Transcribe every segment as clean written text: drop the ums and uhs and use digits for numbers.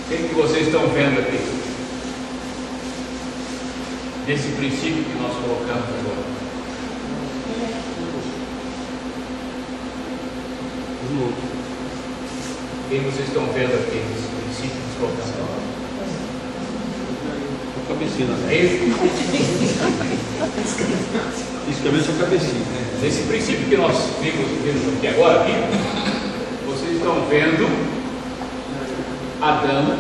O que vocês estão vendo aqui? Desse princípio que nós colocamos agora. O que vocês estão vendo aqui desse princípio que nós colocamos agora? A cabecinha. É isso? Isso também é sua cabecinha. Nesse princípio que nós vimos aqui agora, vocês estão vendo Adão,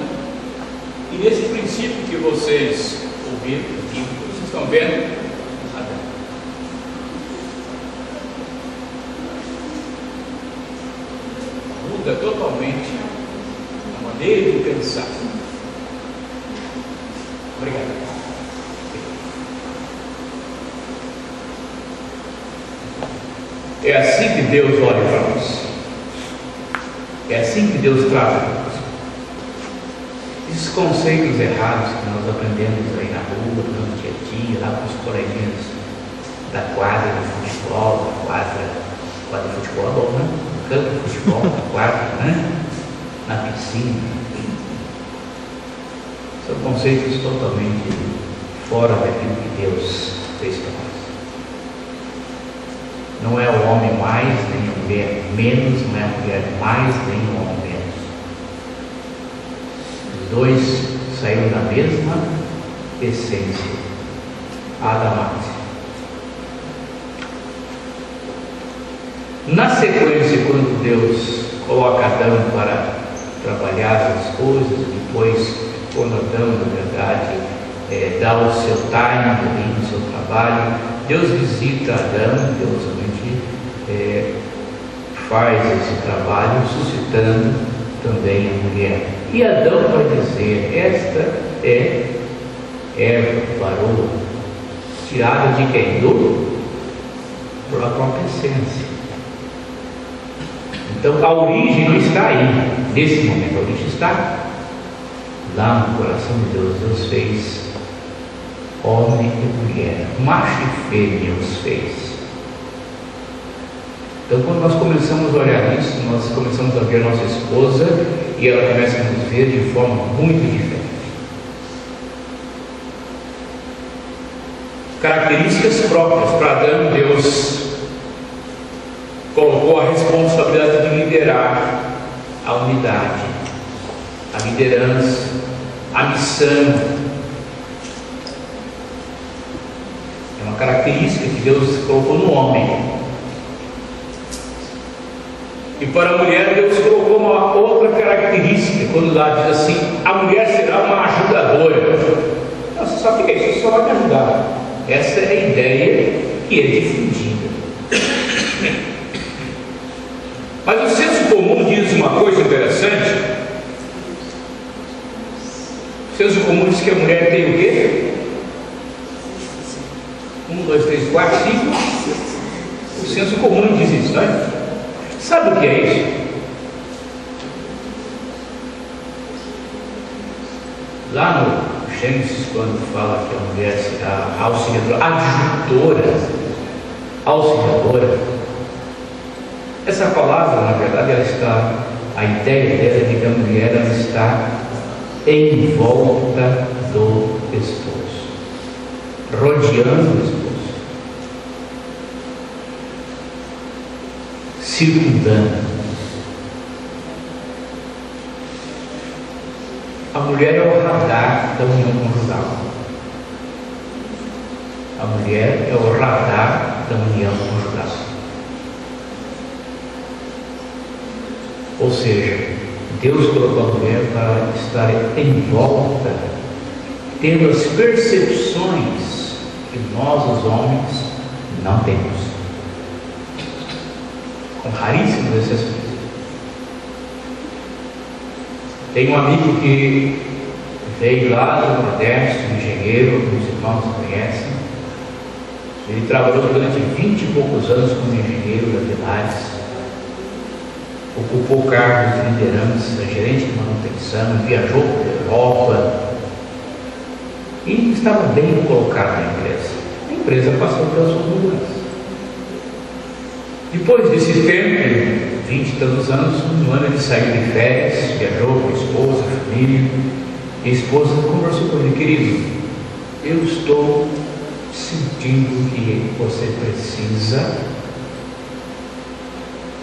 e nesse princípio que vocês ouviram aqui, vocês estão vendo Adão. Muda totalmente a maneira de pensar. Obrigado. É assim que Deus olha para nós. É assim que Deus trata nós. Esses conceitos errados que nós aprendemos aí na rua, no dia a dia, lá com os coleguinhas da quadra de futebol, quadra de futebol é bom, né? No campo de futebol, na quadra, né? Na piscina. São conceitos totalmente fora daquilo que Deus fez para nós. Não é o homem mais, nem a mulher menos, não é a mulher mais, nem o homem menos. Os dois saíram da mesma essência, Adamate. Na sequência, quando Deus coloca Adão para trabalhar as coisas, depois, quando Adão, na verdade, dá o seu time no seu trabalho, Deus visita Adão, Deus somente faz esse trabalho, suscitando também a mulher. E Adão vai dizer: esta é Eva, varoa, tirada de quem? Por a própria essência. Então a origem não está aí, nesse momento, a origem está lá no coração de Deus. Deus fez homem e mulher, macho e fêmea os fez. Então, quando nós começamos a olhar isso, nós começamos a ver nossa esposa e ela começa a nos ver de forma muito diferente. Características próprias. Para Adão, Deus colocou a responsabilidade de liderar a unidade, a liderança, a missão. É uma característica que Deus colocou no homem. E para a mulher, Deus colocou uma outra característica, quando lá diz assim: a mulher será uma ajudadora. Não, você sabe o que é isso? Você só vai me ajudar. Essa é a ideia que é difundida. Mas o senso comum diz uma coisa interessante. O senso comum diz que a mulher tem o quê? 1, 2, 3, 4, 5. O senso comum diz isso, não é? Sabe o que é isso? Lá no Gênesis, quando fala que a mulher será auxiliadora, auxiliadora, essa palavra, na verdade, ela está, a ideia dela é de que a mulher ela está em volta do esposo, rodeando o esposo, circundando. A mulher é o radar da união conjugal. A mulher é o radar da união conjugal. Ou seja, Deus colocou a mulher para estar em volta, tendo as percepções que nós, os homens, não temos, com raríssimas exceções. Tem um amigo que veio lá do Nordeste, um engenheiro, os irmãos conhecem. Ele trabalhou durante 20 e poucos anos como engenheiro da Vilares, ocupou cargos de liderança, gerente de manutenção, viajou pela Europa e estava bem colocado na empresa. A empresa passou pelas suas mudanças. Depois desse tempo, 20 e tantos anos, um ano ele saiu de férias, viajou com a esposa, família, filho. E a esposa conversou com ele: querido, eu estou sentindo que você precisa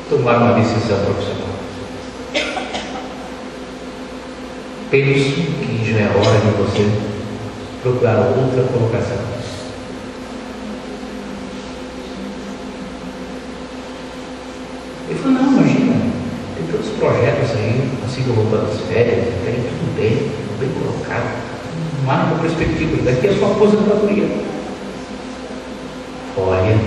tomar uma decisão profissional. Penso que já é hora de você procurar outra colocação. Ele falou: não, imagina, tem todos os projetos aí, consigo voltar das férias, tem tudo bem colocado, não há uma perspectiva, daqui é a sua aposentadoria. Olha,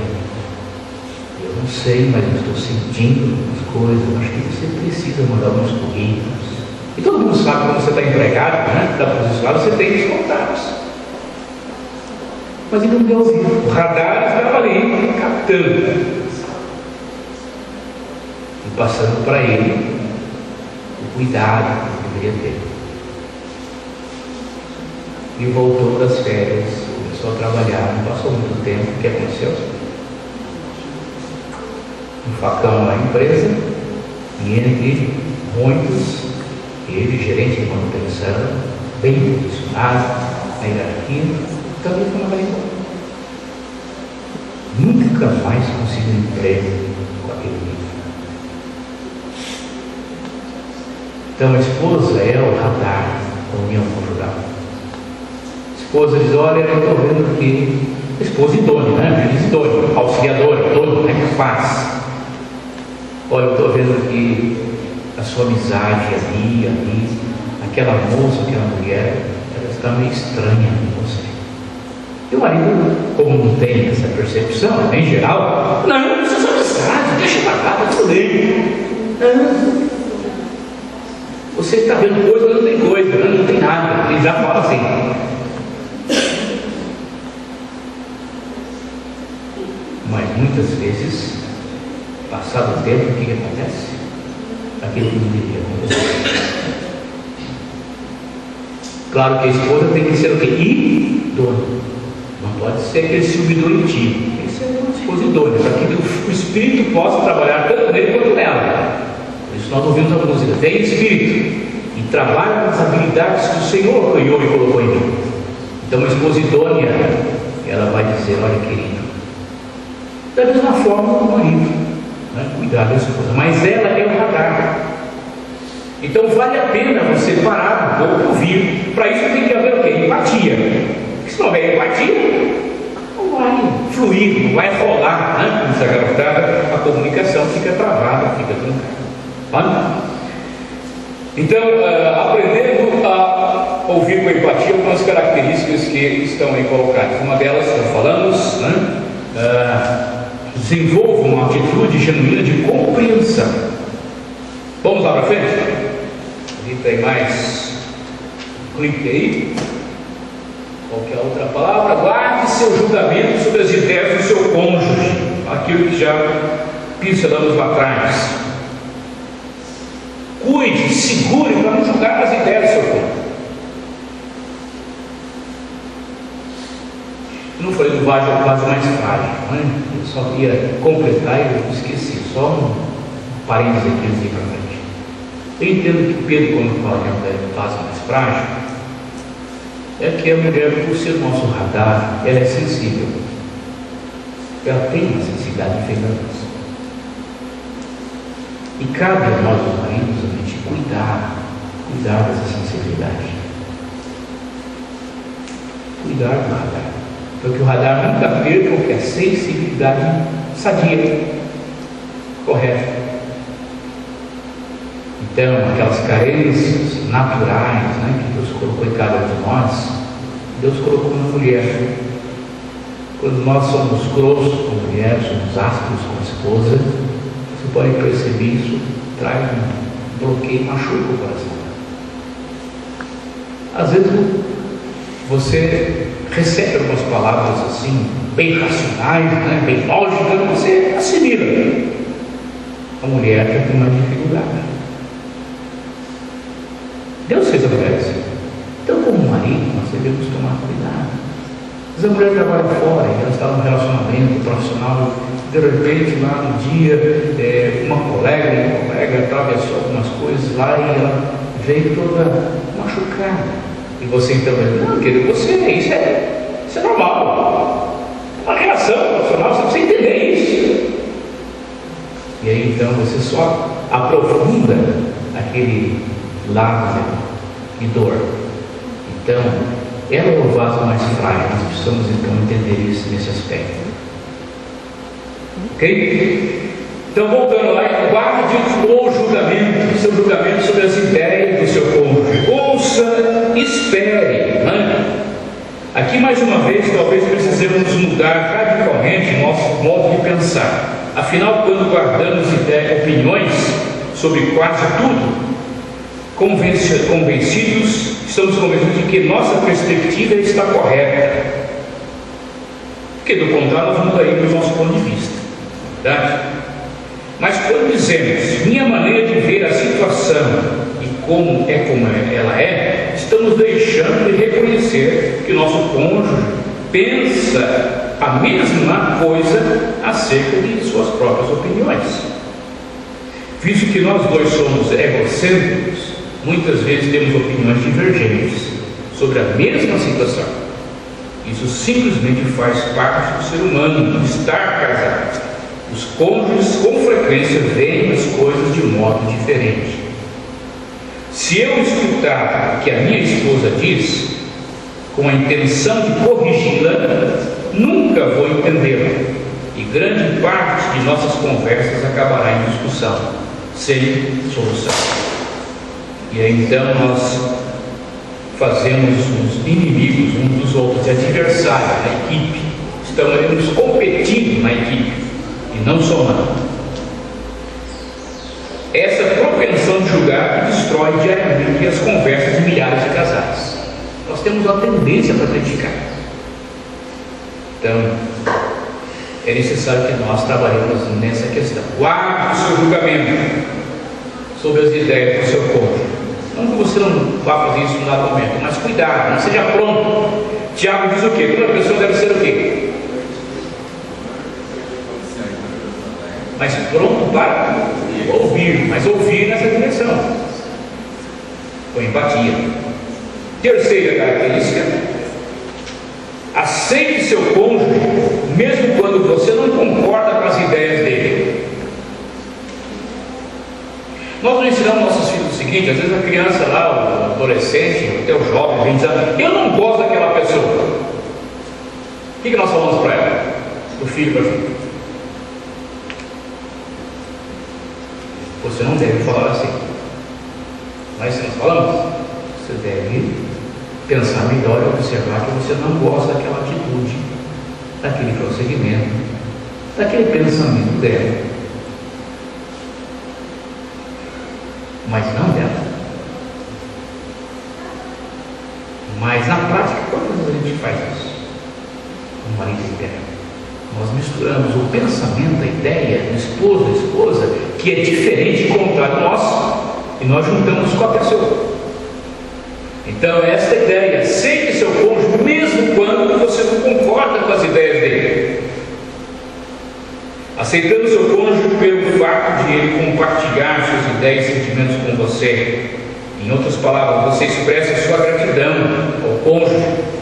eu não sei, mas eu estou sentindo algumas coisas, eu acho que você precisa mandar alguns currículos. E todo mundo sabe que quando você está empregado, né, está posicionado, você tem os contatos. Mas ele não deu ouvido. O radar estava ali, captando. E passando para ele o cuidado que deveria ter. E voltou das férias, começou a trabalhar, não passou muito tempo. O que aconteceu? Um facão na empresa, e entre muitos, ele, gerente de manutenção, bem posicionado na hierarquia, também foi mandado embora. Nunca mais conseguiu um emprego com aquele nível. Então a esposa é o radar da união conjugal. A esposa diz: olha, eu estou vendo que a esposa idônea, né? Diz idônea, auxiliadora, idônea, né? Que faz. Olha, eu estou vendo que a sua amizade ali, aquela moça, aquela mulher, ela está meio estranha com você. E o marido, como não tem essa percepção, em geral, não, isso é amizade, deixa pra cá, tá tudo bem. Não. Você está vendo coisa, mas não tem coisa, não tem nada. Ele já fala assim. Mas muitas vezes, passado o tempo, o que acontece? Aquilo que não deveria acontecer. Claro que a esposa tem que ser o quê? Idônea. Não pode ser aquele ciúme doentio. Tem que ser uma esposa idônea, para que o espírito possa trabalhar tanto nele quanto nela. Por isso nós ouvimos a música: tem espírito e trabalha com as habilidades que o Senhor criou e colocou em mim. Então uma esposa idônea, ela vai dizer: olha, querido, da mesma forma o marido, né? Cuidar da esposa, mas ela é o radar. Então vale a pena você parar um pouco e ouvir. Para isso tem que haver o quê? Empatia. Porque se não houver empatia, não vai fluir, não vai rolar, né? Como essa garotada, a comunicação fica travada, fica truncada. Vale? Então, aprendendo a ouvir com empatia, algumas características que estão aí colocadas. Uma delas, já falamos, né? Desenvolva uma atitude genuína de compreensão. Vamos lá para frente? Ali tem mais. Clique aí. Qualquer outra palavra. Guarde seu julgamento sobre as ideias do seu cônjuge. Aquilo que já pincelamos lá atrás. Cuide, segure para não julgar as ideias do seu cônjuge. Eu não falei do vaso mais frágil, né? Eu só ia completar e eu esqueci. Só um parênteses aqui para frente. Eu entendo que Pedro, quando fala de vaso mais frágil, é que a mulher, por ser nosso radar, ela é sensível. Ela tem uma sensibilidade diferente. E cabe a nós, os maridos, a gente cuidar dessa sensibilidade. Cuidar do radar. Para que o radar nunca perca o que é sensibilidade sadia, correta. Então, aquelas carências naturais, né, que Deus colocou em cada um de nós, Deus colocou na mulher. Quando nós somos grossos com a mulher, somos ásperos com a esposa, você pode perceber isso, traz um bloqueio, machuca o coração. Às vezes você recebe algumas palavras assim, bem racionais, né, bem lógicas, você assimila. A mulher tem uma dificuldade. Deus fez a mulher assim. Então, como marido, nós devemos tomar cuidado. Mas a mulher trabalha fora, ela está num relacionamento profissional, de repente, lá no dia, uma colega atravessou algumas coisas lá e ela veio toda machucada. E você então vai dizer, não, querido, isso é normal. É uma reação emocional, você precisa entender isso. E aí então você só aprofunda aquele lado de dor. Então, ela é o vaso mais frágil, nós precisamos então entender isso nesse aspecto. Ok? Então, voltando lá, guarde o julgamento, seu julgamento sobre as ideias do seu cônjuge. Ouça, espere. Né? Aqui, mais uma vez, talvez precisemos mudar radicalmente nosso modo de pensar. Afinal, quando guardamos opiniões sobre quase tudo, estamos convencidos de que nossa perspectiva está correta. Porque, do contrário, nós mudaríamos nosso ponto de vista. Verdade? Mas quando dizemos minha maneira de ver a situação e como ela é, estamos deixando de reconhecer que o nosso cônjuge pensa a mesma coisa acerca de suas próprias opiniões. Visto que nós dois somos egocêntricos, muitas vezes temos opiniões divergentes sobre a mesma situação. Isso simplesmente faz parte do ser humano, de estar casado. Os cônjuges com frequência veem as coisas de modo diferente. Se eu escutar o que a minha esposa diz, com a intenção de corrigi-la, nunca vou entendê-la. E grande parte de nossas conversas acabará em discussão, sem solução. E aí então nós fazemos os inimigos uns dos outros, adversários da equipe. Estamos competindo na equipe e não somando. Essa propensão de julgar destrói diariamente as conversas de milhares de casais. Nós temos uma tendência para criticar. Então, é necessário que nós trabalhemos nessa questão. Guarde o seu julgamento sobre as ideias do seu cônjuge. Não que você não vá fazer isso no dado momento, mas cuidado, não seja pronto. Tiago diz o quê? Toda pessoa deve ser o quê? Mas pronto para ouvir, mas ouvir nessa direção, com empatia. Terceira característica: aceite seu cônjuge, mesmo quando você não concorda com as ideias dele. Nós não ensinamos nossos filhos o seguinte: às vezes a criança lá, o adolescente, até o jovem, vem dizer, eu não gosto daquela pessoa. O que nós falamos para ela? O filho para o filho: você não deve falar assim. Mas se nós falamos, você deve pensar melhor e observar que você não gosta daquela atitude, daquele procedimento, daquele pensamento dela, mas não dela. Mas na prática, quantas vezes a gente faz isso? O marido e a mulher. Nós misturamos o pensamento, a ideia do esposo, da esposa, que é diferente e contrário nosso, e nós juntamos com a pessoa. Então, esta ideia: aceite seu cônjuge, mesmo quando você não concorda com as ideias dele. Aceitando seu cônjuge pelo fato de ele compartilhar suas ideias e sentimentos com você. Em outras palavras, você expressa sua gratidão ao cônjuge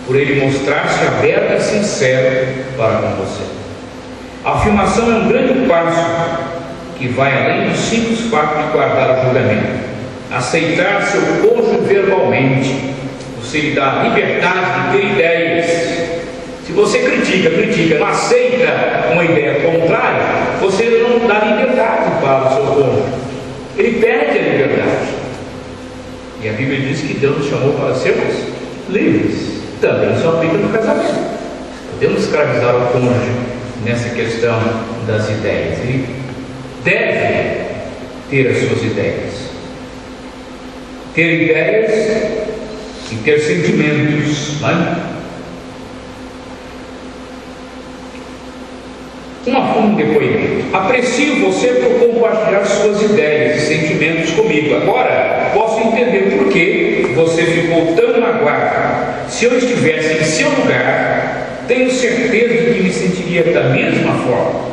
por ele mostrar-se aberto e sincero para com você. A afirmação é um grande passo que vai além do simples fato de guardar o julgamento. Aceitar seu cônjuge verbalmente, você lhe dá a liberdade de ter ideias. Se você critica, não aceita uma ideia contrária, você não dá liberdade para o seu cônjuge. Ele perde a liberdade. E a Bíblia diz que Deus nos chamou para sermos livres. Também só aplica no casamento. Podemos escravizar o cônjuge nessa questão das ideias. Ele deve ter as suas ideias. Ter ideias e ter sentimentos, não é? Uma forma de depoimento: aprecio você por compartilhar suas ideias e sentimentos comigo. Agora posso entender por que você ficou tão magoado. Se eu estivesse em seu lugar, tenho certeza de que me sentiria da mesma forma.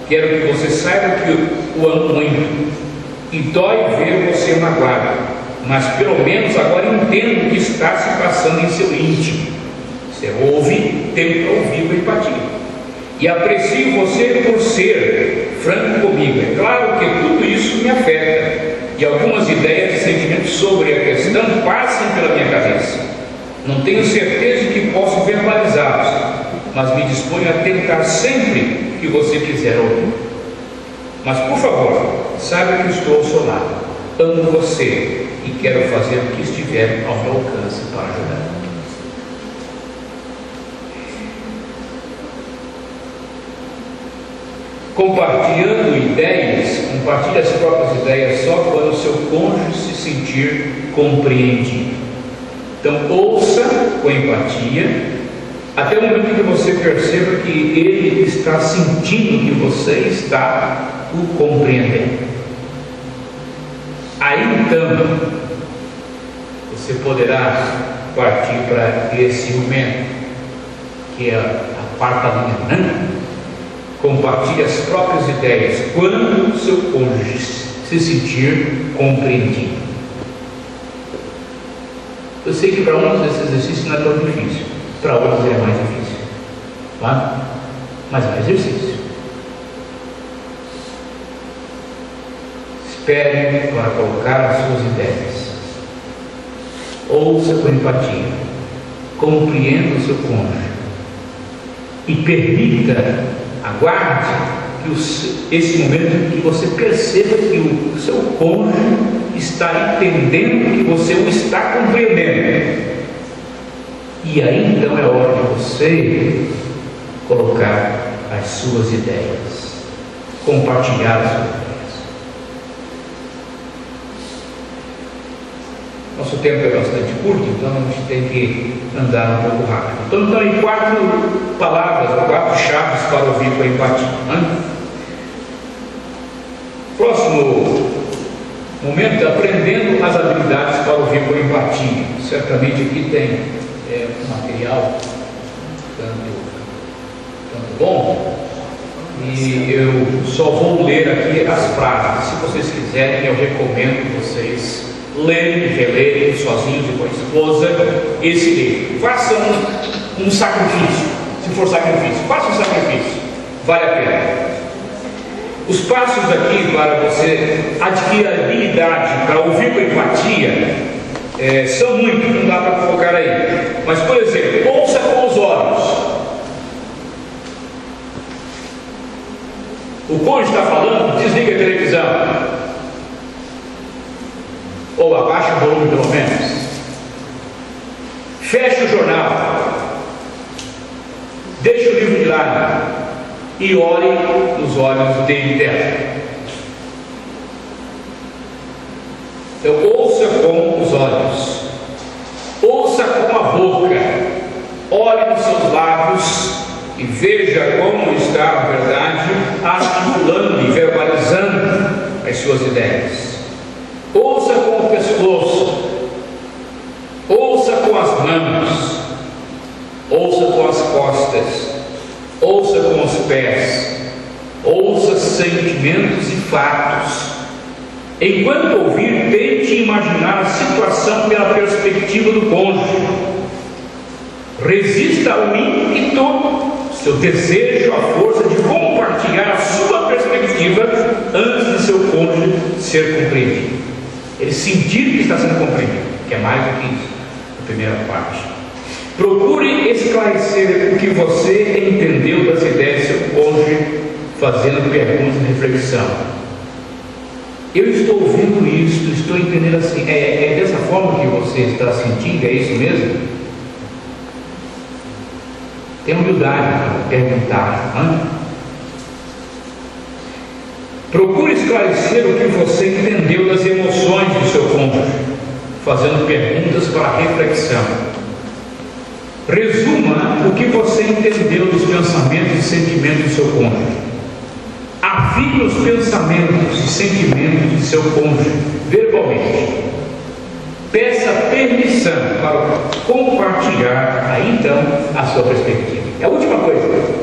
Quero que você saiba que o amo muito e dói ver você magoado. mas pelo menos agora entendo o que está se passando em seu íntimo. Você ouve, tem para ouvir com empatia. E aprecio você por ser franco comigo. É claro que tudo isso me afeta, e algumas ideias e sentimentos sobre a questão passam pela minha cabeça. Não tenho certeza de que posso verbalizá-los, mas me disponho a tentar sempre que você quiser ouvir. Mas, por favor, saiba que estou ao seu lado. Amo você e quero fazer o que estiver ao meu alcance para ajudar. Compartilhando ideias, compartilhe as próprias ideias só quando o seu cônjuge se sentir compreendido. Então, ouça com empatia, até o momento que você perceba que ele está sentindo que você está o compreendendo. Aí então, você poderá partir para esse momento, que é a quarta linha, né? Compartilhe as próprias ideias quando o seu cônjuge se sentir compreendido. Eu sei que para uns esse exercício não é tão difícil, para outros é mais difícil, tá? Mas é um exercício. Espere para colocar as suas ideias. Ouça com empatia, compreenda o seu cônjuge e permita, aguarde que esse momento que você perceba que o seu cônjuge está entendendo que você o está compreendendo. E aí então é hora de você colocar as suas ideias, compartilhar as suas ideias. Nosso tempo é bastante curto, então a gente tem que andar um pouco rápido. Então aí 4 palavras, 4 chaves para ouvir com empatia, né? Próximo momento, aprendendo as habilidades para ouvir com empatia. Certamente aqui tem um material tanto bom, e eu só vou ler aqui as frases. Se vocês quiserem, eu recomendo vocês lerem e relerem sozinhos e com a esposa esse livro. Façam um sacrifício, se for sacrifício, faça um sacrifício, vale a pena. Os passos aqui para você adquirir habilidade para ouvir com empatia são muitos, não dá para colocar aí. Mas, por exemplo, ouça com os olhos. O cônjuge está falando, desliga a televisão. Ou abaixa o volume pelo menos. Feche o jornal. Deixe o livro de lado e olhe nos olhos dele e dela. Então, ouça com os olhos, ouça com a boca, olhe nos seus lábios e veja como está, na verdade, articulando e verbalizando as suas ideias. Ouça com o pescoço, ouça com as mãos, ouça com as costas, ouça com os pés, ouça sentimentos e fatos. Enquanto ouvir, tente imaginar a situação pela perspectiva do cônjuge. Resista ao ímpeto, seu desejo, a força de compartilhar a sua perspectiva antes de seu cônjuge ser compreendido. Ele sentir que está sendo compreendido, que é mais do que isso, a primeira parte. Procure esclarecer o que você entendeu das ideias do seu cônjuge, fazendo perguntas de reflexão. Eu estou ouvindo isso, estou entendendo assim, é dessa forma que você está sentindo, é isso mesmo? Tenha humildade para perguntar, não? Procure esclarecer o que você entendeu das emoções do seu cônjuge, fazendo perguntas para reflexão. Resuma o que você entendeu dos pensamentos e sentimentos do seu cônjuge. Afirme os pensamentos e sentimentos de seu cônjuge verbalmente. Peça permissão para compartilhar aí então a sua perspectiva. É a última coisa.